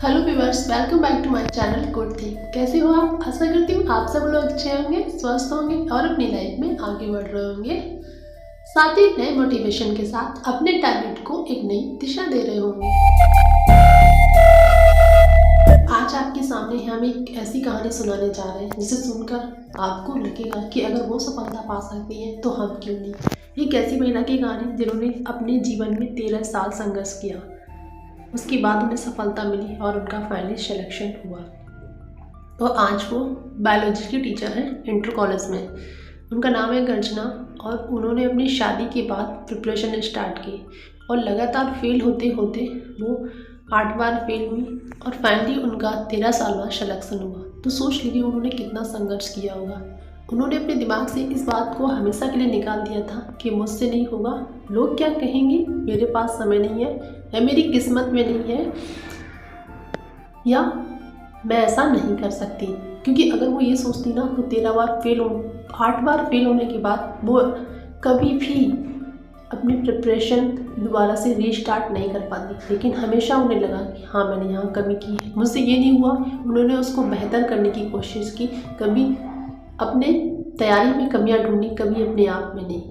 Hello viewers, welcome back to my channel good thing. कैसे हो आप? आशा करती हूँ आप सब लोग अच्छे होंगे, स्वस्थ होंगे और अपनी लाइफ में आगे बढ़ रहे होंगे। साथ ही नए मोटिवेशन के साथ अपने टारगेट को एक नई दिशा दे रहे होंगे। आज आपके सामने हम एक ऐसी कहानी सुनाने जा रहे हैं जिसे सुनकर आपको लगेगा कि अगर वो सफलता पा सकती है तो हम क्यों नहीं। एक ऐसी महिला की कहानी जिन्होंने अपने जीवन में 13 साल संघर्ष किया, उसके बाद उन्हें सफलता मिली और उनका फाइनली सिलेक्शन हुआ। तो आज वो बायोलॉजी की टीचर हैं इंटर कॉलेज में। उनका नाम है गर्जना और उन्होंने अपनी शादी के बाद प्रिपरेशन स्टार्ट की और लगातार फेल होते होते वो 8 बार फेल हुई और फाइनली उनका 13 साल बाद सिलेक्शन हुआ। तो सोच लीजिए उन्होंने कितना संघर्ष किया होगा। उन्होंने अपने दिमाग से इस बात को हमेशा के लिए निकाल दिया था कि मुझसे नहीं होगा, लोग क्या कहेंगे, मेरे पास समय नहीं है या मेरी किस्मत में नहीं है या मैं ऐसा नहीं कर सकती। क्योंकि अगर वो ये सोचती ना तो 8 बार फेल होने के बाद वो कभी भी अपनी प्रिपरेशन दोबारा से रीस्टार्ट नहीं कर पाती। लेकिन हमेशा उन्हें लगा कि हाँ, मैंने यहाँ कमी की है, मुझसे ये नहीं हुआ। उन्होंने उसको बेहतर करने की कोशिश की, कभी अपने तैयारी में कमियां ढूंढी, कभी अपने आप में नहीं।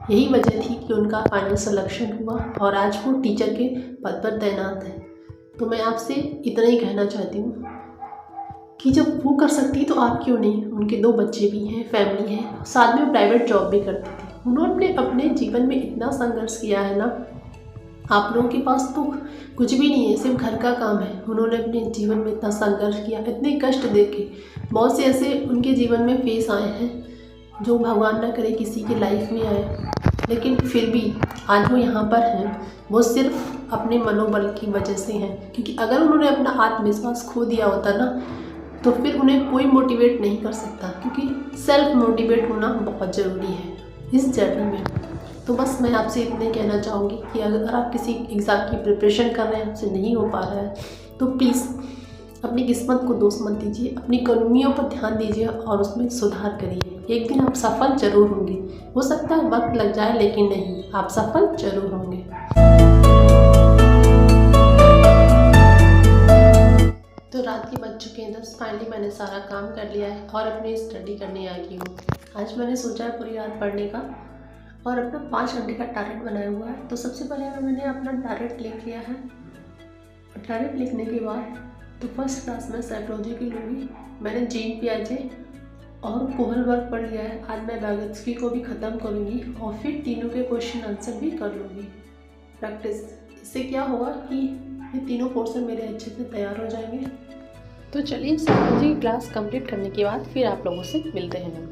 यही वजह थी कि उनका फाइनल सिलेक्शन हुआ और आज वो टीचर के पद पर तैनात है। तो मैं आपसे इतना ही कहना चाहती हूँ कि जब वो कर सकती तो आप क्यों नहीं। उनके 2 बच्चे भी हैं, फैमिली है, साथ में वो प्राइवेट जॉब भी करती थी। उन्होंने अपने जीवन में इतना संघर्ष किया है ना, आप लोगों के पास तो कुछ भी नहीं है, सिर्फ घर का काम है। उन्होंने अपने जीवन में इतना संघर्ष किया, इतने कष्ट देखे, बहुत से ऐसे उनके जीवन में फेस आए हैं जो भगवान ना करे किसी की लाइफ में आए, लेकिन फिर भी आज वो यहाँ पर हैं। वो सिर्फ अपने मनोबल की वजह से हैं। क्योंकि अगर उन्होंने अपना आत्मविश्वास खो दिया होता ना तो फिर उन्हें कोई मोटिवेट नहीं कर सकता। क्योंकि सेल्फ मोटिवेट होना बहुत ज़रूरी है इस जर्नी में। तो बस मैं आपसे इतने कहना चाहूँगी कि अगर आप किसी एग्ज़ाम की प्रिपरेशन कर रहे हैं, आपसे नहीं हो पा रहा है, तो प्लीज़ अपनी किस्मत को दोष मत दीजिए, अपनी कमियों पर ध्यान दीजिए और उसमें सुधार करिए। एक दिन आप सफल जरूर होंगे। हो सकता है वक्त लग जाए, लेकिन नहीं, आप सफल जरूर होंगे। तो रात के बज चुके हैं 10। फाइनली मैंने सारा काम कर लिया है और अपनी स्टडी करने आ गई हूँ। आज मैंने सोचा है पूरी रात पढ़ने का और अपना 5 घंटे का टारगेट बनाया हुआ है। तो सबसे पहले मैंने अपना टारगेट लिख लिया है। टारगेट लिखने के बाद तो फर्स्ट क्लास में साइकोलॉजी की लूँगी। मैंने जीन पियाजे और कोहल वर्क पढ़ लिया है। आज मैं बायोलॉजी को भी ख़त्म करूँगी और फिर तीनों के क्वेश्चन आंसर भी कर लूँगी प्रैक्टिस। इससे क्या होगा कि ये तीनों पोर्शन मेरे अच्छे से तैयार हो जाएंगे। तो चलिए साइकोलॉजी की क्लास कंप्लीट करने के बाद फिर आप लोगों से मिलते हैं।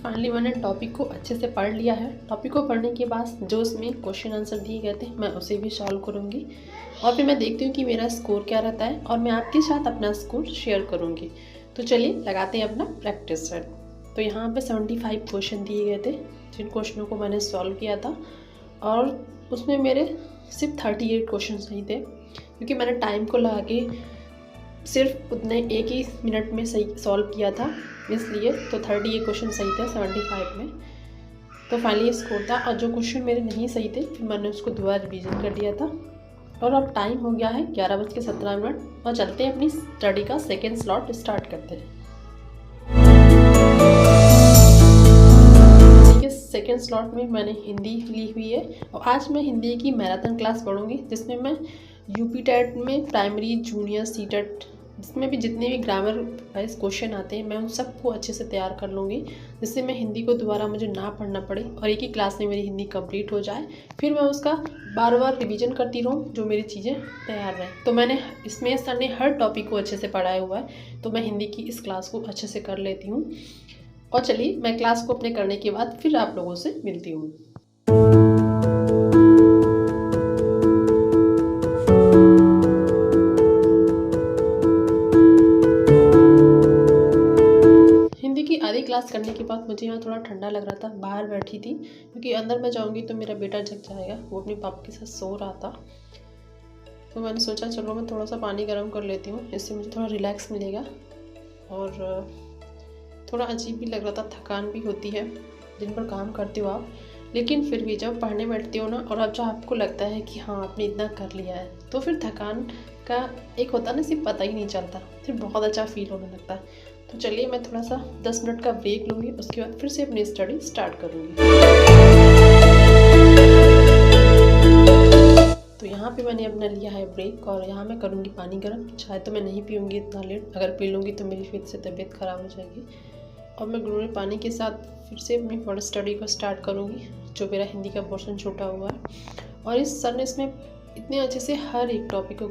फाइनली मैंने टॉपिक को अच्छे से पढ़ लिया है। टॉपिक को पढ़ने के बाद जो उसमें क्वेश्चन आंसर दिए गए थे मैं उसे भी सॉल्व करूँगी और फिर मैं देखती हूँ कि मेरा स्कोर क्या रहता है और मैं आपके साथ अपना स्कोर शेयर करूँगी। तो चलिए लगाते हैं अपना प्रैक्टिस सेट। तो यहाँ पे 75 क्वेश्चन दिए गए थे जिन क्वेश्चनों को मैंने सॉल्व किया था और उसमें मेरे सिर्फ 38 क्वेश्चन सही थे। क्योंकि मैंने टाइम को लगा के सिर्फ उतने 1 ही मिनट में सही सॉल्व किया था, इसलिए तो 38 क्वेश्चन सही थे 75 में। तो फाइनली स्कोर था और जो क्वेश्चन मेरे नहीं सही थे फिर मैंने उसको दोबारा रिवीजन कर दिया था। और अब टाइम हो गया है 11:17 और चलते हैं अपनी स्टडी का सेकेंड स्लॉट स्टार्ट करते हैं। सेकेंड स्लॉट में मैंने हिंदी ली हुई है और आज मैं हिंदी की मैराथन क्लास पढ़ूंगी जिसमें मैं यूपी टेट में प्राइमरी, जूनियर, सीटेट, जिसमें भी जितने भी ग्रामर वाइज क्वेश्चन आते हैं मैं उन सबको अच्छे से तैयार कर लूँगी, जिससे मैं हिंदी को दोबारा मुझे ना पढ़ना पड़े और एक ही क्लास में मेरी हिंदी कंप्लीट हो जाए। फिर मैं उसका बार बार रिवीजन करती रहूँ जो मेरी चीज़ें तैयार रहें। तो मैंने इसमें सर ने हर टॉपिक को अच्छे से पढ़ाया हुआ है, तो मैं हिंदी की इस क्लास को अच्छे से कर लेती हूँ। और चलिए मैं क्लास को अपने करने के बाद फिर आप लोगों से मिलती हूँ। क्लास करने के बाद मुझे यहाँ थोड़ा ठंडा लग रहा था, बाहर बैठी थी क्योंकि अंदर मैं जाऊँगी तो मेरा बेटा जग जाएगा। वो अपने पापा के साथ सो रहा था, तो मैंने सोचा चलो मैं थोड़ा सा पानी गर्म कर लेती हूँ, इससे मुझे थोड़ा रिलैक्स मिलेगा। और थोड़ा अजीब भी लग रहा था, थकान भी होती है, दिन भर काम करते हो आप, लेकिन फिर भी जब पढ़ने बैठते हो ना और अब जब आपको लगता है कि हाँ आपने इतना कर लिया है, तो फिर थकान का एक होता है ना, सिर्फ पता ही नहीं चलता, फिर बहुत अच्छा फील होने लगता है। तो चलिए मैं थोड़ा सा 10 मिनट का ब्रेक लूँगी, उसके बाद फिर से अपनी स्टडी स्टार्ट करूँगी। तो यहाँ पे मैंने अपना लिया है ब्रेक और यहाँ मैं करूँगी पानी गर्म। चाय तो मैं नहीं पीऊँगी इतना लेट, अगर पी लूँगी तो मेरी फिर से तबीयत ख़राब हो जाएगी। और मैं गुनगुने पानी के साथ फिर से अपनी फर्दर स्टडी को स्टार्ट करूँगी, जो मेरा हिंदी का पोर्शन छूटा हुआ है। और इस सर ने इसमें इतने अच्छे से हर एक टॉपिक को,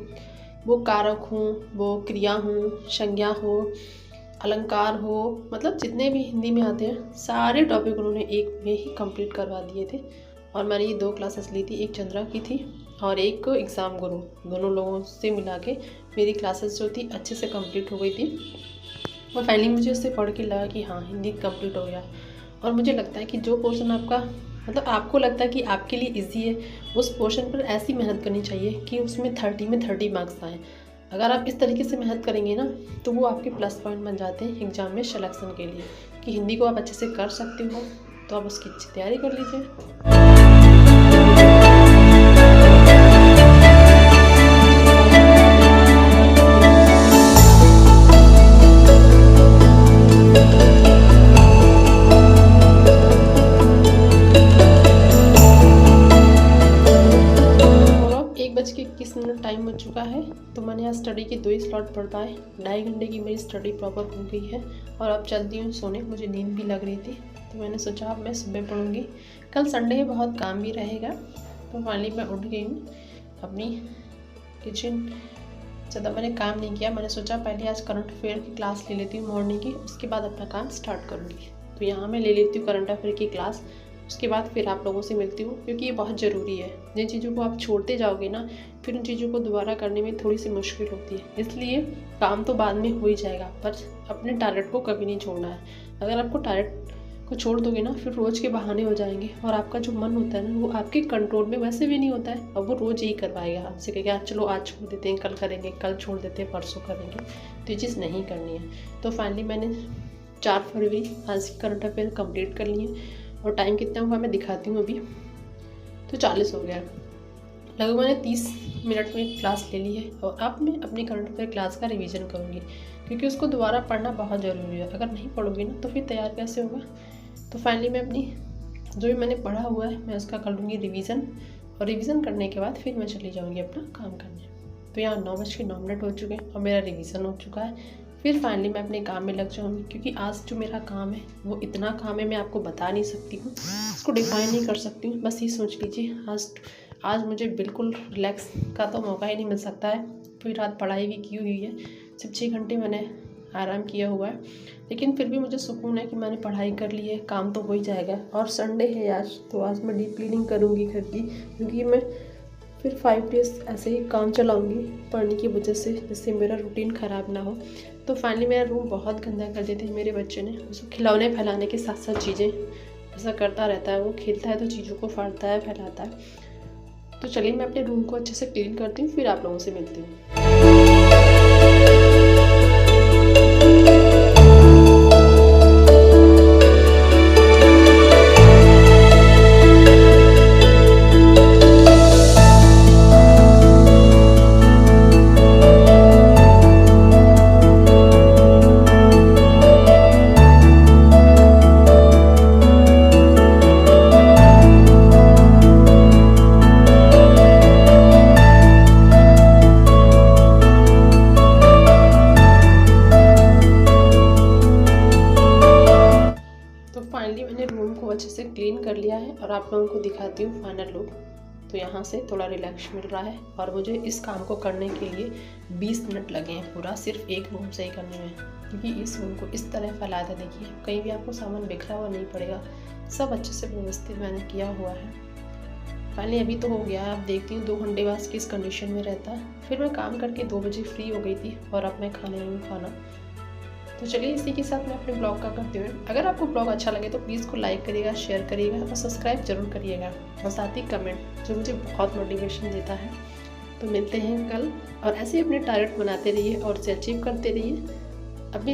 वो कारक हो, वो क्रिया हो, संज्ञा हो, अलंकार हो, मतलब जितने भी हिंदी में आते हैं सारे टॉपिक उन्होंने एक में ही कंप्लीट करवा दिए थे। और मैंने ये 2 क्लासेस ली थी, एक चंद्रा की थी और एक एग्ज़ाम गुरु। दोनों लोगों से मिला के मेरी क्लासेस जो थी अच्छे से कंप्लीट हो गई थी। और फाइनली मुझे उससे पढ़ के लगा कि हाँ हिंदी कंप्लीट हो गया। और मुझे लगता है कि जो पोर्शन आपका, मतलब आपको लगता है कि आपके लिए इजी है, उस पोर्शन पर ऐसी मेहनत करनी चाहिए कि उसमें 30 में 30 मार्क्स आएँ। अगर आप इस तरीके से मेहनत करेंगे ना, तो वो आपके प्लस पॉइंट बन जाते हैं एग्ज़ाम में सिलेक्शन के लिए, कि हिंदी को आप अच्छे से कर सकते हो, तो आप उसकी अच्छी तैयारी कर लीजिए। टाइम हो चुका है, तो मैंने आज स्टडी के 2 ही स्लॉट पढ़ पाए। 2.5 घंटे की मेरी स्टडी प्रॉपर हो गई है और अब चलती हूँ सोने, मुझे नींद भी लग रही थी, तो मैंने सोचा अब मैं सुबह पढ़ूँगी। कल संडे है, बहुत काम भी रहेगा। तो फाइनली मैं उठ गई हूँ अपनी किचन। ज़्यादा मैंने काम नहीं किया, मैंने सोचा पहले आज करंट अफेयर की क्लास ले लेती हूँ मॉर्निंग की, उसके बाद अपना काम स्टार्ट करूँगी। तो यहाँ मैं ले लेती हूँ करंट अफेयर की क्लास, उसके बाद फिर आप लोगों से मिलती हूँ, क्योंकि ये बहुत ज़रूरी है। जिन चीज़ों को आप छोड़ते जाओगे ना, फिर उन चीज़ों को दोबारा करने में थोड़ी सी मुश्किल होती है। इसलिए काम तो बाद में हो ही जाएगा, पर अपने टारगेट को कभी नहीं छोड़ना है। अगर आपको टारगेट को छोड़ दोगे ना, फिर रोज़ के बहाने हो जाएंगे और आपका जो मन होता है ना, वो आपके कंट्रोल में वैसे भी नहीं होता है, और वो रोज़ यही करवाएगा आपसे, कहेगा चलो आज छोड़ देते हैं, कल करेंगे, कल छोड़ देते हैं, परसों करेंगे। तो ये चीज़ नहीं करनी है। तो फाइनली मैंने 4 फरवरी आज करंट अफेयर कंप्लीट कर लिए, और टाइम कितना हुआ मैं दिखाती हूँ अभी। तो 40 हो गया, लगभग मैंने 30 मिनट में क्लास ले ली है। और अब मैं अपनी करंट अफेयर क्लास का रिवीजन करूँगी, क्योंकि उसको दोबारा पढ़ना बहुत ज़रूरी है। अगर नहीं पढ़ोगे ना, तो फिर तैयार कैसे होगा। तो फाइनली मैं अपनी जो भी मैंने पढ़ा हुआ है, मैं उसका कर लूँगी रिवीज़न, और रिवीज़न करने के बाद फिर मैं चली जाऊँगी अपना काम करने। तो यहाँ 9:09 हो चुके हैं और मेरा रिवीज़न हो चुका है। फिर फाइनली मैं अपने काम में लग जाऊँगी, क्योंकि आज जो मेरा काम है वो इतना काम है, मैं आपको बता नहीं सकती हूँ, उसको डिफाइन नहीं कर सकती हूँ। बस ये सोच लीजिए आज मुझे बिल्कुल रिलैक्स का तो मौका ही नहीं मिल सकता है। पूरी रात पढ़ाई भी की हुई है, सिर्फ 6 घंटे मैंने आराम किया हुआ है, लेकिन फिर भी मुझे सुकून है कि मैंने पढ़ाई कर ली है, काम तो हो ही जाएगा। और संडे है आज, तो आज मैं डीप क्लीनिंग करूँगी घर की, क्योंकि मैं फिर 5 डेज़ ऐसे ही काम चलाऊँगी पढ़ने की वजह से, जिससे मेरा रूटीन ख़राब ना हो। तो फाइनली मेरा रूम बहुत गंदा कर देते हैं मेरे बच्चे ने। उसको खिलौने फैलाने के साथ साथ चीज़ें ऐसा करता रहता है, वो खेलता है तो चीज़ों को फाड़ता है, फैलाता है। तो चलिए मैं अपने रूम को अच्छे से क्लीन करती हूँ, फिर आप लोगों से मिलती हूँ। अच्छे से क्लीन कर लिया है और आप लोगों को दिखाती हूँ फाइनल लुक। तो यहाँ से थोड़ा रिलैक्स मिल रहा है, और मुझे इस काम को करने के लिए 20 मिनट लगे हैं पूरा, सिर्फ एक रूम से ही करने में, क्योंकि इस रूम को इस तरह फैलाया था। देखिए कहीं भी आपको सामान बिखरा हुआ नहीं पड़ेगा, सब अच्छे से व्यवस्थित मैंने किया हुआ है। फाइनली अभी तो हो गया है, अब देखती हूँ 2 घंटे बाद किस कंडीशन में रहता है। फिर मैं काम करके 2 बजे फ्री हो गई थी, और अब मैं खाने में खाना तो चलिए इसी के साथ मैं अपने ब्लॉग का करती हूँ। अगर आपको ब्लॉग अच्छा लगे तो प्लीज़ को लाइक करिएगा, शेयर करिएगा और सब्सक्राइब जरूर करिएगा, और साथ ही कमेंट जो मुझे बहुत मोटिवेशन देता है। तो मिलते हैं कल, और ऐसे ही अपने टारगेट बनाते रहिए और उसे अचीव करते रहिए। अपनी